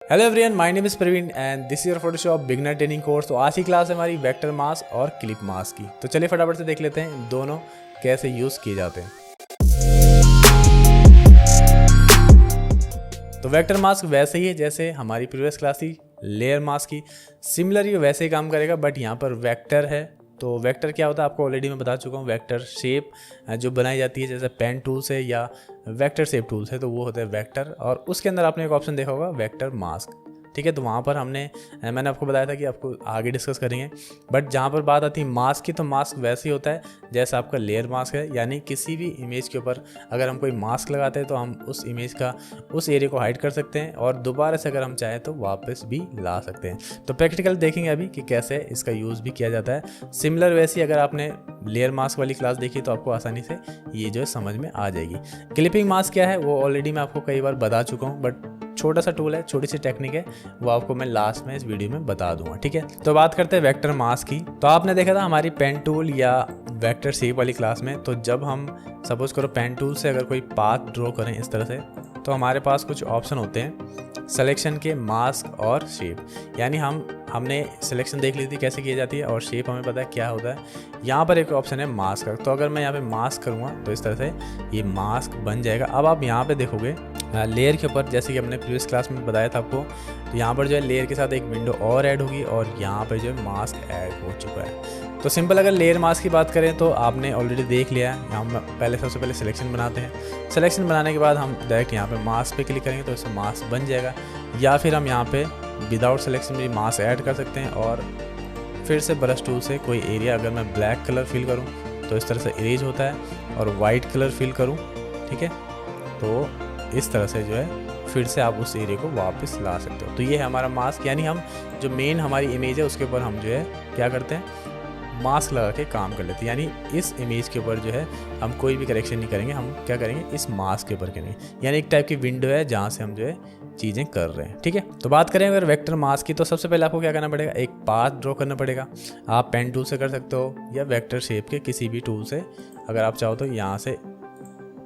Hello everyone, my name is Praveen and this is your Photoshop beginner training course. तो आज की class है हमारी वेक्टर मास्क और क्लिप मास्क की। तो चलिए फटाफट से देख लेते हैं दोनों कैसे यूज़ किए जाते हैं। तो वेक्टर मास्क वैसे ही है जैसे हमारी प्रीवियस क्लास थी लेयर मास्क की, सिमिलर ही वैसे ही काम करेगा, बट यहाँ पर वेक्टर है। तो वेक्टर क्या होता है आपको ऑलरेडी मैं बता चुका हूँ। वेक्टर शेप जो बनाई जाती है जैसे पेन टूल से या वेक्टर शेप टूल से, तो वो होता है वेक्टर। और उसके अंदर आपने एक ऑप्शन देखा होगा वेक्टर मास्क, ठीक है। तो वहाँ पर मैंने आपको बताया था कि आपको आगे डिस्कस करेंगे, बट जहाँ पर बात आती है मास्क की, तो मास्क वैसे ही होता है जैसा आपका लेयर मास्क है। यानी किसी भी इमेज के ऊपर अगर हम कोई मास्क लगाते हैं तो हम उस इमेज का उस एरिया को हाइड कर सकते हैं और दोबारा से अगर हम चाहें तो वापस भी ला सकते हैं। तो प्रैक्टिकल देखेंगे अभी कि कैसे इसका यूज़ भी किया जाता है। सिमिलर वैसी अगर आपने लेयर मास्क वाली क्लास देखी तो आपको आसानी से ये जो है समझ में आ जाएगी। क्लिपिंग मास्क क्या है वो ऑलरेडी मैं आपको कई बार बता चुका हूँ, बट छोटा सा टूल है, छोटी सी टेक्निक है, वो आपको मैं लास्ट में इस वीडियो में बता दूंगा, ठीक है। तो बात करते हैं वेक्टर मास्क की। तो आपने देखा था हमारी पेन टूल या वेक्टर शेप वाली क्लास में, तो जब हम सपोज करो पेन टूल से अगर कोई पाथ ड्रॉ करें इस तरह से, तो हमारे पास कुछ ऑप्शन होते हैं सिलेक्शन के, मास्क और शेप। यानी हमने सिलेक्शन देख ली थी कैसे की जाती है और शेप हमें पता है क्या होता है। यहाँ पर एक ऑप्शन है मास्क का, तो अगर मैं यहाँ पे मास्क करूँगा तो इस तरह से ये मास्क बन जाएगा। अब आप यहाँ पे देखोगे लेयर के ऊपर, जैसे कि हमने प्रीवियस क्लास में बताया था आपको, तो यहाँ पर जो है लेयर के साथ एक विंडो और ऐड होगी और यहाँ पर जो है मास्क ऐड हो चुका है। तो सिंपल अगर लेयर मास्क की बात करें तो आपने ऑलरेडी देख लिया है। हम पहले सबसे पहले सिलेक्शन बनाते हैं। सिलेक्शन बनाने के बाद हम डायरेक्ट यहाँ पे मास्क पे क्लिक करेंगे तो इससे मास्क बन जाएगा, या फिर हम यहाँ पे विदाउट सिलेक्शन भी मास्क ऐड कर सकते हैं। और फिर से ब्रश टूल से कोई एरिया अगर मैं ब्लैक कलर फिल करूँ तो इस तरह से इरेज होता है, और वाइट कलर फिल करूँ, ठीक है, तो इस तरह से जो है फिर से आप उस एरिया को वापस ला सकते हो। तो ये है हमारा मास्क। यानी हम जो मेन हमारी इमेज है उसके ऊपर हम जो है क्या करते हैं, मास्क लगा के काम कर लेते हैं। यानी इस इमेज के ऊपर जो है हम कोई भी करेक्शन नहीं करेंगे, हम क्या करेंगे इस मास्क के ऊपर करेंगे। यानी एक टाइप की विंडो है जहाँ से हम जो है चीज़ें कर रहे हैं, ठीक है। तो बात करें अगर वेक्टर मास्क की, तो सबसे पहले आपको क्या करना पड़ेगा, एक पाथ ड्रॉ करना पड़ेगा। आप पेन टूल से कर सकते हो या वेक्टर शेप के किसी भी टूल से, अगर आप चाहो तो यहाँ से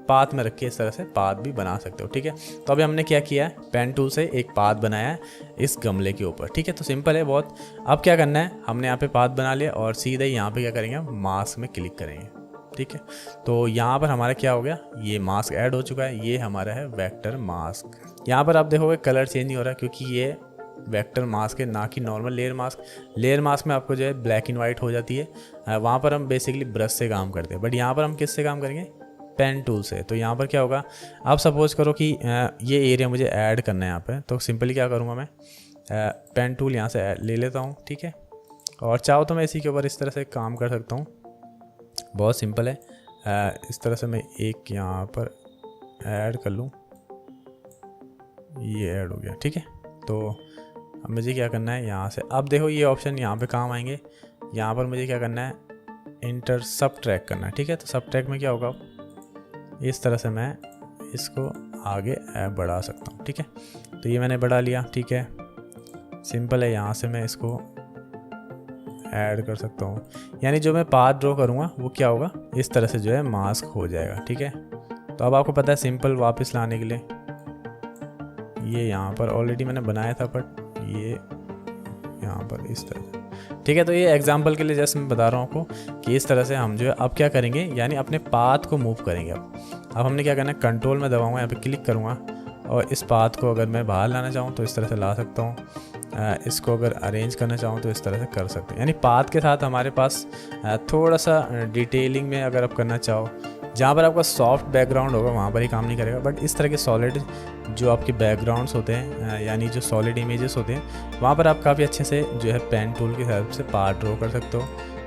पाथ में रख के इस तरह से पाथ भी बना सकते हो, ठीक है। तो अभी हमने क्या किया है, पेन टूल से एक पाथ बनाया है इस गमले के ऊपर, ठीक है। तो सिंपल है बहुत। अब क्या करना है, हमने यहाँ पे पाथ बना लिया और सीधे यहाँ पे क्या करेंगे, मास्क में क्लिक करेंगे, ठीक है। तो यहाँ पर हमारा क्या हो गया, ये मास्क ऐड हो चुका है। ये हमारा है वेक्टर मास्क। यहाँ पर आप देखोगे कलर चेंज नहीं हो रहा क्योंकि ये वेक्टर मास्क है, ना कि normal layer mask. Layer mask में आपको जो है ब्लैक एंड वाइट हो जाती है, वहाँ पर हम बेसिकली ब्रश से काम करते हैं, बट यहाँ पर हम किससे काम करेंगे, पेन टूल से। तो यहाँ पर क्या होगा, आप सपोज करो कि ये एरिया मुझे ऐड करना है यहाँ पे, तो सिंपली क्या करूँगा मैं, पेन टूल यहाँ से ले लेता हूँ, ठीक है। और चाहो तो मैं इसी के ऊपर इस तरह से काम कर सकता हूँ, बहुत सिंपल है। इस तरह से मैं एक यहाँ पर ऐड कर लूँ, ये ऐड हो गया, ठीक है। तो अब मुझे क्या करना है, यहाँ से अब देखो ये ऑप्शन यहाँ पे काम आएंगे। यहाँ पर मुझे क्या करना है, इंटर सब ट्रैक करना है, ठीक है। तो सब ट्रैक में क्या होगा, इस तरह से मैं इसको आगे बढ़ा सकता हूँ, ठीक है। तो ये मैंने बढ़ा लिया, ठीक है, सिंपल है। यहाँ से मैं इसको ऐड कर सकता हूँ। यानी जो मैं पाथ ड्रॉ करूँगा वो क्या होगा, इस तरह से जो है मास्क हो जाएगा, ठीक है। तो अब आपको पता है सिंपल वापस लाने के लिए ये यहाँ पर ऑलरेडी मैंने बनाया था, बट ये यहाँ पर इस तरह से, ठीक है। तो ये एग्जांपल के लिए जैसे मैं बता रहा हूँ आपको कि इस तरह से हम जो है अब क्या करेंगे, यानी अपने पाथ को मूव करेंगे। अब हमने क्या करना है, कंट्रोल में दबाऊंगा, यहाँ पे क्लिक करूँगा और इस पाथ को अगर मैं बाहर लाना चाहूँ तो इस तरह से ला सकता हूँ। इसको अगर अरेंज करना चाहूँ तो इस तरह से कर सकते हैं। यानी पाथ के साथ हमारे पास थोड़ा सा डिटेलिंग में अगर आप करना चाहो, जहाँ पर आपका सॉफ्ट बैकग्राउंड होगा वहाँ पर ही काम नहीं करेगा, बट इस तरह के सॉलिड जो आपके बैकग्राउंड्स होते हैं, यानी जो सॉलिड इमेजेस होते हैं, वहाँ पर आप काफ़ी अच्छे से जो है पेन टूल की हेल्प से पाथ ड्रॉ कर सकते हो।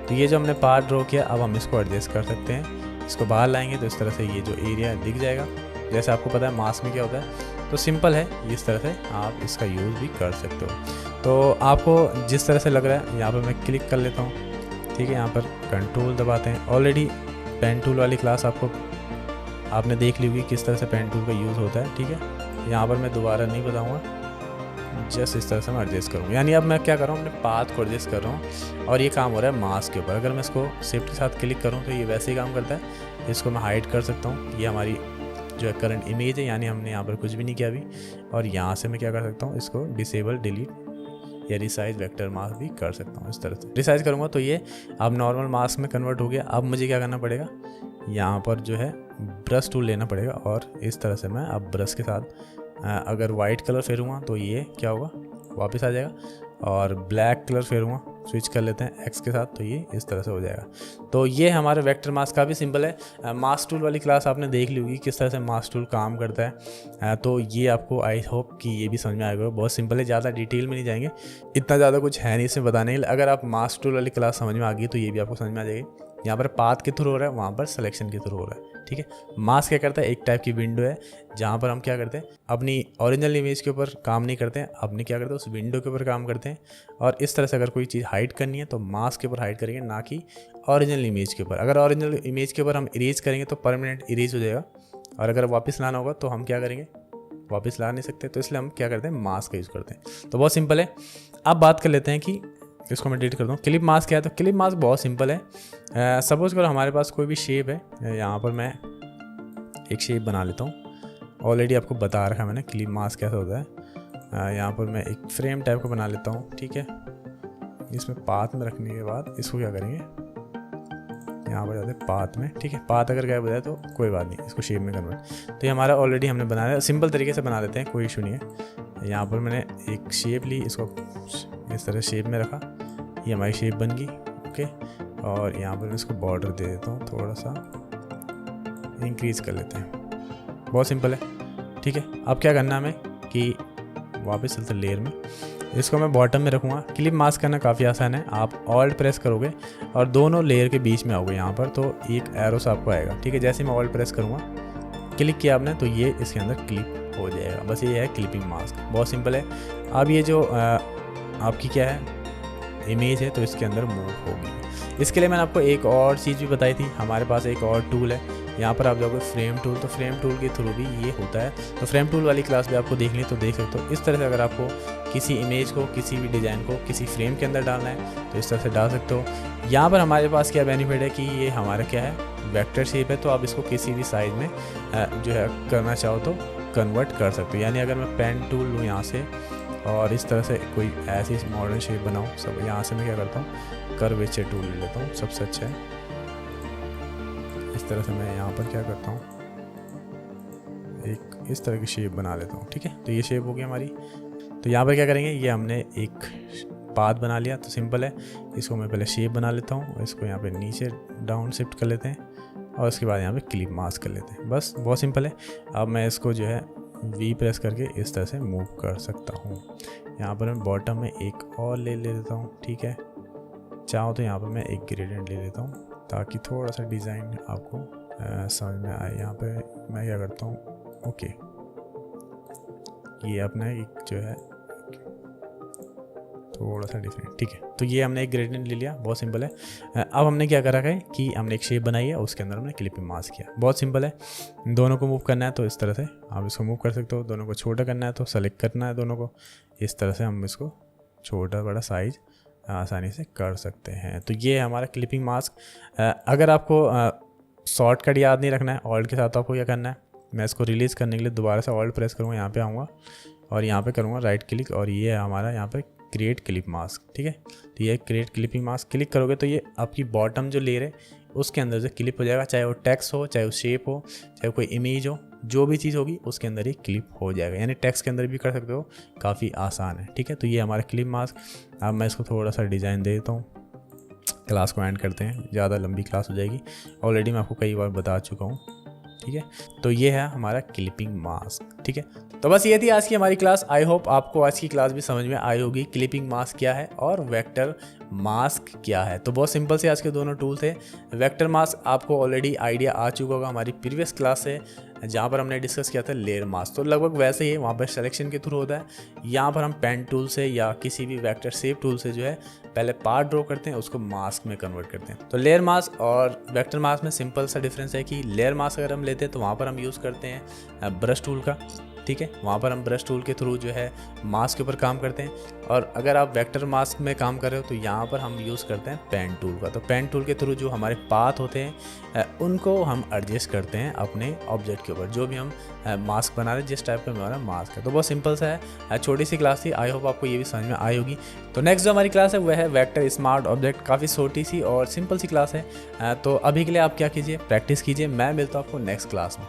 तो ये जो हमने पाथ ड्रॉ किया, अब हम इसको एडजस्ट कर सकते हैं। इसको बाहर लाएंगे तो इस तरह से ये जो एरिया दिख जाएगा। जैसे आपको पता है मास्क में क्या होता है, तो सिंपल है, इस तरह से आप इसका यूज़ भी कर सकते हो। तो आपको जिस तरह से लग रहा है, यहाँ पर मैं क्लिक कर लेता हूँ, ठीक है। यहाँ पर कंट्रोल दबाते हैं। ऑलरेडी पेन टूल वाली क्लास आपने देख ली होगी किस तरह से पेन टूल का यूज़ होता है, ठीक है। यहाँ पर मैं दोबारा नहीं बताऊँगा, जस्ट इस तरह से मैं एडजस्ट करूँगा। यानी अब मैं क्या कर रहा हूँ, अपने पाथ को एडजस्ट कर रहा हूँ और ये काम हो रहा है मास्क के ऊपर। अगर मैं इसको शिफ्ट के साथ क्लिक करूँ तो ये वैसे ही काम करता है। इसको मैं हाइड कर सकता हूँ, ये हमारी जो है करंट इमेज है, यानी हमने यहाँ पर कुछ भी नहीं किया अभी। और यहाँ से मैं क्या कर सकता हूँ, इसको डिसेबल, डिलीट या रिसाइज वेक्टर मास्क भी कर सकता हूँ। इस तरह से रिसाइज करूँगा तो ये अब नॉर्मल मास्क में कन्वर्ट हो गया। अब मुझे क्या करना पड़ेगा, यहाँ पर जो है ब्रश टूल लेना पड़ेगा और इस तरह से मैं अब ब्रश के साथ अगर वाइट कलर फेरूँगा तो ये क्या होगा, वापस आ जाएगा। और ब्लैक कलर फेरूँगा, स्विच कर लेते हैं एक्स के साथ, तो ये इस तरह से हो जाएगा। तो ये हमारे वेक्टर मास्क का भी सिंपल है। मास्क टूल वाली क्लास आपने देख ली होगी किस तरह से मास्क टूल काम करता है। तो ये आपको आई होप कि ये भी समझ में आएगा। बहुत सिंपल है, ज़्यादा डिटेल में नहीं जाएंगे, इतना ज़्यादा कुछ है नहीं इसमें बताने के लिए। अगर आप मास्क टूल वाली क्लास समझ में आ गई तो ये भी आपको समझ में आ जाएगी। यहाँ पर पाथ के थ्रू हो रहा है, वहाँ पर सिलेक्शन के थ्रू हो रहा है, ठीक है। मास्क क्या करता है, एक टाइप की विंडो है जहाँ पर हम क्या करते हैं, अपनी ओरिजिनल इमेज के ऊपर काम नहीं करते हैं, अपने क्या करते हैं उस विंडो के ऊपर काम करते हैं। और इस तरह से अगर कोई चीज़ हाइड करनी है तो मास्क के ऊपर हाइड करेंगे, ना कि ओरिजिनल इमेज के ऊपर। अगर ओरिजिनल इमेज के ऊपर हम इरेज करेंगे तो परमानेंट इरेज हो जाएगा, और अगर वापस लाना होगा तो हम क्या करेंगे, वापस ला नहीं सकते, तो इसलिए हम क्या करते हैं, मास्क का यूज़ करते हैं। तो बहुत सिंपल है। अब बात कर लेते हैं कि इसको मैं डिलीट कर दूँ। क्लिप मास्क क्या है, तो क्लिप मास्क बहुत सिंपल है। सपोज करो हमारे पास कोई भी शेप है, यहाँ पर मैं एक शेप बना लेता हूँ। ऑलरेडी आपको बता रखा है मैंने क्लिप मास्क कैसा होता है। यहाँ पर मैं एक फ्रेम टाइप का बना लेता हूँ, ठीक है। इसमें पाथ में रखने के बाद इसको क्या करेंगे, यहाँ पर जाते हैं पाथ में, ठीक है। पाथ अगर गायब हो जाए तो कोई बात नहीं, इसको शेप में कन्वर्ट। तो ये हमारा ऑलरेडी हमने बनाया है, सिंपल तरीके से बना लेते हैं, कोई इशू नहीं है। यहाँ पर मैंने एक शेप ली, इसको इस तरह शेप में रखा, ये हमारी शेप बन गई, ओके। और यहाँ पर मैं इसको बॉर्डर दे देता हूँ, थोड़ा सा इंक्रीज कर लेते हैं। बहुत सिंपल है, ठीक है। अब क्या करना है हमें कि वापस चलते लेयर में, इसको मैं बॉटम में रखूँगा। क्लिप मास्क करना काफ़ी आसान है, आप ऑल्ट प्रेस करोगे और दोनों लेयर के बीच में आओगे यहाँ पर, तो एक एरो सा आपको आएगा, ठीक है। जैसे मैं ऑल्ट प्रेस करूँगा, क्लिक किया आपने, तो ये इसके अंदर क्लिप हो जाएगा। बस ये है क्लिपिंग मास्क, बहुत सिंपल है। अब ये जो आपकी क्या है इमेज है, तो इसके अंदर मूव होगी। इसके लिए मैंने आपको एक और चीज़ भी बताई थी, हमारे पास एक और टूल है, यहाँ पर आप जाओगे फ्रेम टूल, तो फ्रेम टूल के थ्रू भी ये होता है। तो फ्रेम टूल वाली क्लास भी आपको देखनी तो देख सकते हो। इस तरह से अगर आपको किसी इमेज को, किसी भी डिज़ाइन को किसी फ्रेम के अंदर डालना है तो इस तरह से डाल सकते हो। यहाँ पर हमारे पास क्या बेनिफिट है कि ये हमारा क्या है, वेक्टर शेप है, तो आप इसको किसी भी साइज में जो है करना चाहो तो कन्वर्ट कर सकते हो। यानी अगर मैं पेन टूल लूँ यहाँ से और इस तरह से कोई ऐसी मॉडर्न शेप बनाऊँ, सब यहाँ से मैं क्या करता हूँ, कर्वेचर टूल ले लेता हूँ, सबसे अच्छा है। इस तरह से मैं यहाँ पर क्या करता हूँ, एक इस तरह की शेप बना लेता हूँ, ठीक है। तो ये शेप हो गई हमारी। तो यहाँ पर क्या करेंगे, ये हमने एक पाथ बना लिया, तो सिंपल है। इसको मैं पहले शेप बना लेता हूँ, इसको यहाँ पे नीचे डाउन शिफ्ट कर लेते हैं और उसके बाद यहाँ पे क्लिप मास्क कर लेते हैं। बस बहुत सिंपल है। अब मैं इसको जो है वी प्रेस करके इस तरह से मूव कर सकता हूँ। यहाँ पर मैं बॉटम में एक और ले लेता हूँ, ठीक है। चाहो तो यहाँ पर मैं एक ग्रेडियंट ले लेता हूँ ताकि थोड़ा सा डिज़ाइन आपको समझ में आए। यहाँ पे मैं क्या करता हूँ, ओके, ये अपना एक जो है थोड़ा सा डिफरेंट, ठीक है। तो ये हमने एक ग्रेडियंट ले लिया, बहुत सिंपल है। अब हमने क्या करा है कि हमने एक शेप बनाई है, उसके अंदर हमने क्लिपिंग मास्क किया। बहुत सिंपल है। दोनों को मूव करना है तो इस तरह से आप इसको मूव कर सकते हो, दोनों को छोटा करना है तो सेलेक्ट करना है दोनों को, इस तरह से हम इसको छोटा बड़ा साइज आसानी से कर सकते हैं। तो ये हमारा क्लिपिंग मास्क। अगर आपको शॉर्टकट याद नहीं रखना है, ऑल्ट के साथ आपको क्या करना है, मैं इसको रिलीज़ करने के लिए दोबारा से ऑल्ट प्रेस करूँगा, यहाँ पे आऊँगा और यहाँ पे करूँगा राइट क्लिक, और ये है हमारा यहाँ पे क्रिएट क्लिप मास्क, ठीक है। तो ये क्रिएट क्लिपिंग मास्क क्लिक करोगे तो ये आपकी बॉटम जो लेयर है उसके अंदर से क्लिप हो जाएगा, चाहे वो टेक्स्ट हो, चाहे वो शेप हो, चाहे कोई इमेज हो, जो भी चीज़ होगी उसके अंदर ही क्लिप हो जाएगा। यानी टेक्स्ट के अंदर भी कर सकते हो, काफ़ी आसान है, ठीक है। तो ये हमारा क्लिप मास्क। अब मैं इसको थोड़ा सा डिज़ाइन दे देता हूँ, क्लास को एंड करते हैं, ज़्यादा लंबी क्लास हो जाएगी, ऑलरेडी मैं आपको कई बार बता चुका हूँ, ठीक है। तो ये है हमारा क्लिपिंग मास्क, ठीक है। तो बस ये थी आज की हमारी क्लास। आई होप आपको आज की क्लास भी समझ में आई होगी, क्लिपिंग मास्क क्या है और वेक्टर मास्क क्या है। तो बहुत सिंपल से आज के दोनों टूल थे। वेक्टर मास्क आपको ऑलरेडी आइडिया आ चुका होगा हमारी प्रीवियस क्लास से, जहाँ पर हमने डिस्कस किया था लेयर मास्क। तो लगभग वैसे ही वहाँ पर सिलेक्शन के थ्रू होता है। यहाँ पर हम पेन टूल से या किसी भी वेक्टर शेप टूल से जो है पहले पार्ट ड्रॉ करते हैं, उसको मास्क में कन्वर्ट करते हैं। तो लेयर मास्क और वेक्टर मास्क में सिंपल सा डिफरेंस है कि लेयर मास्क अगर हम लेते हैं तो वहाँ पर हम यूज़ करते हैं ब्रश टूल का, ठीक है। वहाँ पर हम ब्रश टूल के थ्रू जो है मास्क के ऊपर काम करते हैं, और अगर आप वेक्टर मास्क में काम कर रहे हो तो यहाँ पर हम यूज़ करते हैं पेन टूल का। तो पेन टूल के थ्रू जो हमारे पाथ होते हैं उनको हम एडजस्ट करते हैं अपने ऑब्जेक्ट के ऊपर, जो भी हम मास्क बना रहे हैं, जिस टाइप का हमारा मास्क है। तो बहुत सिंपल सा है, छोटी सी क्लास थी, आई होप आपको ये भी समझ में आई होगी। तो नेक्स्ट जो हमारी क्लास है वह है वेक्टर स्मार्ट ऑब्जेक्ट। काफ़ी छोटी सी और सिंपल सी क्लास है। तो अभी के लिए आप क्या कीजिए, प्रैक्टिस कीजिए। मैं मिलता हूँ आपको नेक्स्ट क्लास में।